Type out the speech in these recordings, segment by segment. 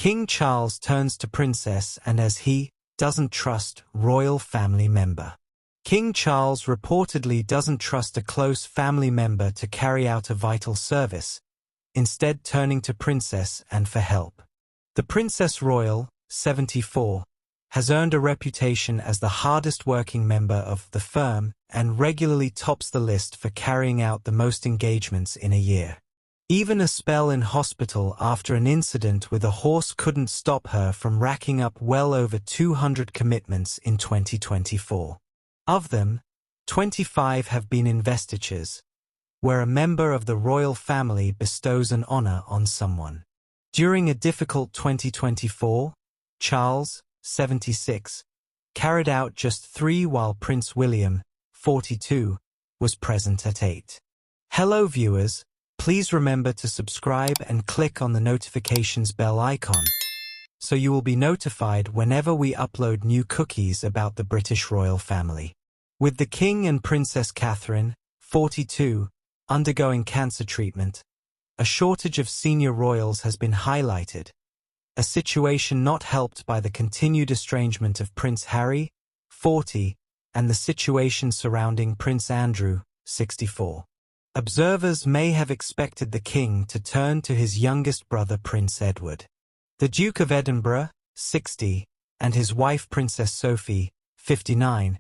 King Charles turns to Princess and as he doesn't trust royal family member. King Charles reportedly doesn't trust a close family member to carry out a vital service, instead turning to Princess Anne for help. The Princess Royal, 74, has earned a reputation as the hardest working member of the firm and regularly tops the list for carrying out the most engagements in a year. Even a spell in hospital after an incident with a horse couldn't stop her from racking up well over 200 commitments in 2024. Of them, 25 have been investitures, where a member of the royal family bestows an honor on someone. During a difficult 2024, Charles, 76, carried out just 3 while Prince William, 42, was present at 8. Hello viewers, please remember to subscribe and click on the notifications bell icon, so you will be notified whenever we upload new cookies about the British royal family. With the King and Princess Catherine, 42, undergoing cancer treatment, a shortage of senior royals has been highlighted, a situation not helped by the continued estrangement of Prince Harry, 40, and the situation surrounding Prince Andrew, 64. Observers may have expected the king to turn to his youngest brother Prince Edward. The Duke of Edinburgh, 60, and his wife Princess Sophie, 59,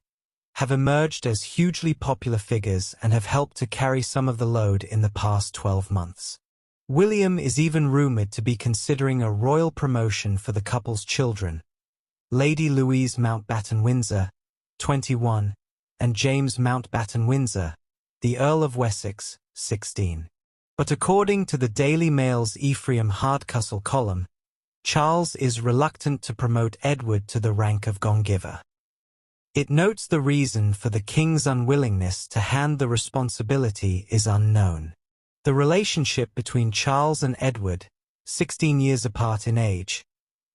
have emerged as hugely popular figures and have helped to carry some of the load in the past 12 months. William is even rumored to be considering a royal promotion for the couple's children, Lady Louise Mountbatten-Windsor, 21, and James Mountbatten-Windsor, the Earl of Wessex, 16. But according to the Daily Mail's Ephraim Hardcastle column, Charles is reluctant to promote Edward to the rank of Gongiver. It notes the reason for the king's unwillingness to hand the responsibility is unknown. The relationship between Charles and Edward, 16 years apart in age,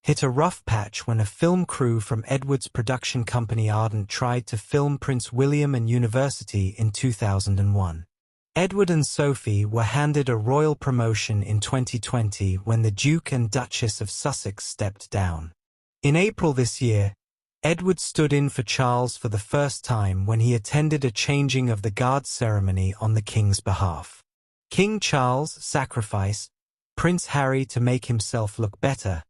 hit a rough patch when a film crew from Edward's production company Ardent tried to film Prince William and University in 2001. Edward and Sophie were handed a royal promotion in 2020 when the Duke and Duchess of Sussex stepped down. In April this year, Edward stood in for Charles for the first time when he attended a changing of the guard ceremony on the king's behalf. King Charles sacrificed Prince Harry to make himself look better,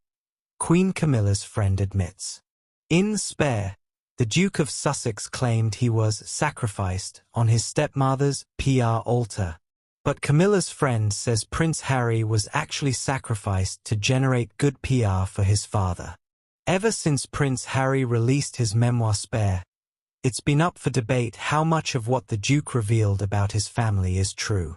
Queen Camilla's friend admits. In Spare, the Duke of Sussex claimed he was sacrificed on his stepmother's PR altar, but Camilla's friend says Prince Harry was actually sacrificed to generate good PR for his father. Ever since Prince Harry released his memoir Spare, it's been up for debate how much of what the Duke revealed about his family is true.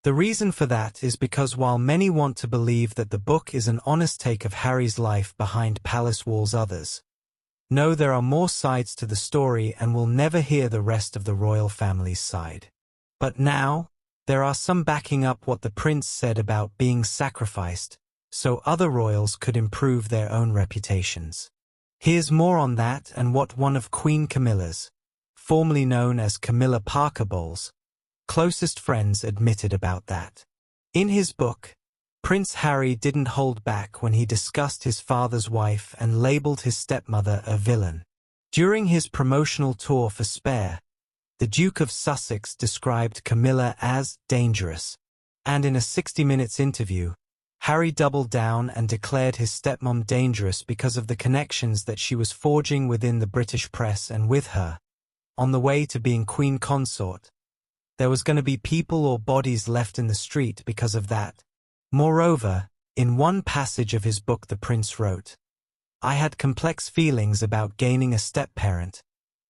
The reason for that is because while many want to believe that the book is an honest take of Harry's life behind palace walls, others know there are more sides to the story and will never hear the rest of the royal family's side. But now, there are some backing up what the prince said about being sacrificed, so other royals could improve their own reputations. Here's more on that and what one of Queen Camilla's, formerly known as Camilla Parker Bowles, closest friends admitted about that. In his book, Prince Harry didn't hold back when he discussed his father's wife and labeled his stepmother a villain. During his promotional tour for Spare, the Duke of Sussex described Camilla as dangerous, and in a 60 Minutes interview, Harry doubled down and declared his stepmom dangerous because of the connections that she was forging within the British press and with her, on the way to being Queen Consort, there was going to be people or bodies left in the street because of that. Moreover, in one passage of his book the prince wrote, "I had complex feelings about gaining a step-parent,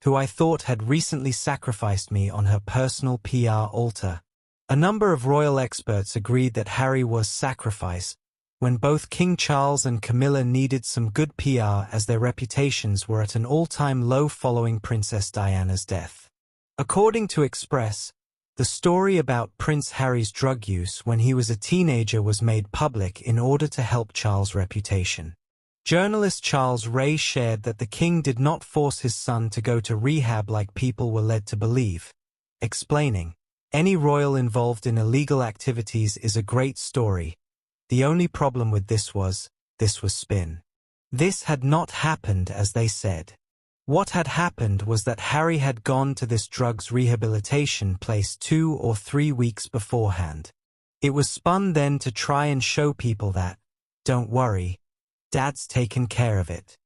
who I thought had recently sacrificed me on her personal PR altar." A number of royal experts agreed that Harry was sacrificed when both King Charles and Camilla needed some good PR as their reputations were at an all-time low following Princess Diana's death. According to Express, the story about Prince Harry's drug use when he was a teenager was made public in order to help Charles' reputation. Journalist Charles Ray shared that the king did not force his son to go to rehab like people were led to believe, explaining, "Any royal involved in illegal activities is a great story. The only problem with this was, this was spin. This had not happened as they said. What had happened was that Harry had gone to this drugs rehabilitation place 2 or 3 weeks beforehand. It was spun then to try and show people that, don't worry, Dad's taken care of it.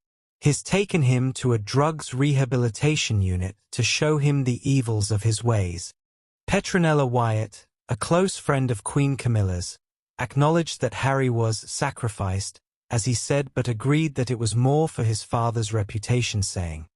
He's taken him to a drugs rehabilitation unit to show him the evils of his ways. Petronella Wyatt, a close friend of Queen Camilla's, acknowledged that Harry was sacrificed, as he said, but agreed that it was more for his father's reputation, saying,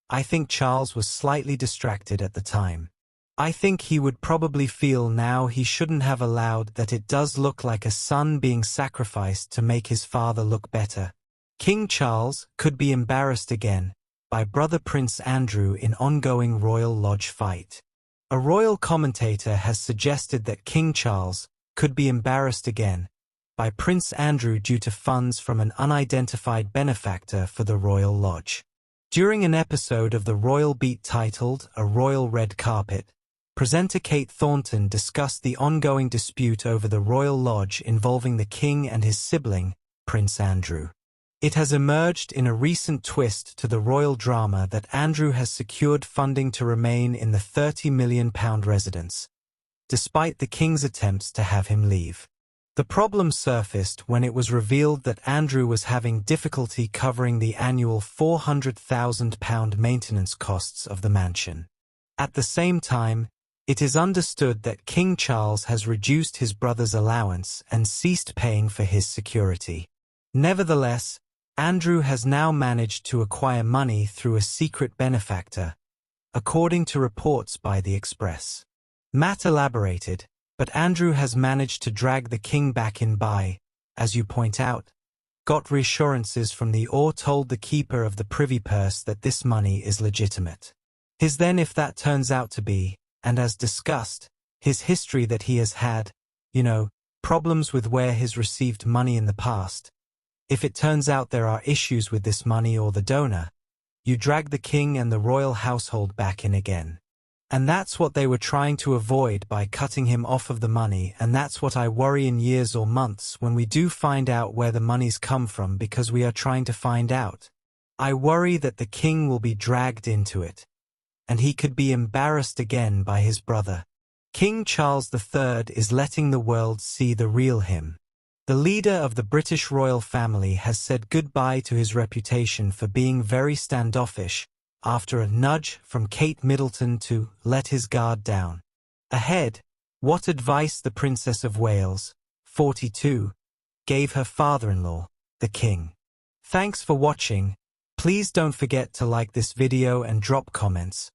I think Charles was slightly distracted at the time. I think he would probably feel now he shouldn't have allowed that. It does look like a son being sacrificed to make his father look better. King Charles could be embarrassed again by brother Prince Andrew in ongoing Royal Lodge fight. A royal commentator has suggested that King Charles could be embarrassed again by Prince Andrew due to funds from an unidentified benefactor for the Royal Lodge. During an episode of the Royal Beat titled A Royal Red Carpet, presenter Kate Thornton discussed the ongoing dispute over the Royal Lodge involving the King and his sibling, Prince Andrew. It has emerged in a recent twist to the royal drama that Andrew has secured funding to remain in the £30 million residence, despite the King's attempts to have him leave. The problem surfaced when it was revealed that Andrew was having difficulty covering the annual £400,000 maintenance costs of the mansion. At the same time, it is understood that King Charles has reduced his brother's allowance and ceased paying for his security. Nevertheless, Andrew has now managed to acquire money through a secret benefactor, according to reports by The Express. Matt elaborated, but Andrew has managed to drag the King back in by, as you point out, got reassurances from the or told the keeper of the privy purse that this money is legitimate. His then, if that turns out to be, and as discussed, his history that he has had, problems with where he's received money in the past. If it turns out there are issues with this money or the donor, you drag the King and the royal household back in again. And that's what they were trying to avoid by cutting him off of the money, and that's what I worry in years or months when we do find out where the money's come from, because we are trying to find out. I worry that the King will be dragged into it, and he could be embarrassed again by his brother. King Charles III is letting the world see the real him. The leader of the British royal family has said goodbye to his reputation for being very standoffish after a nudge from Kate Middleton to let his guard down. Ahead, what advice the Princess of Wales, 42, gave her father-in-law, the King. Thanks for watching. Please don't forget to like this video and drop comments.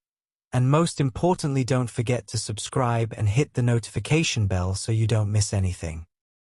And most importantly, don't forget to subscribe and hit the notification bell so you don't miss anything.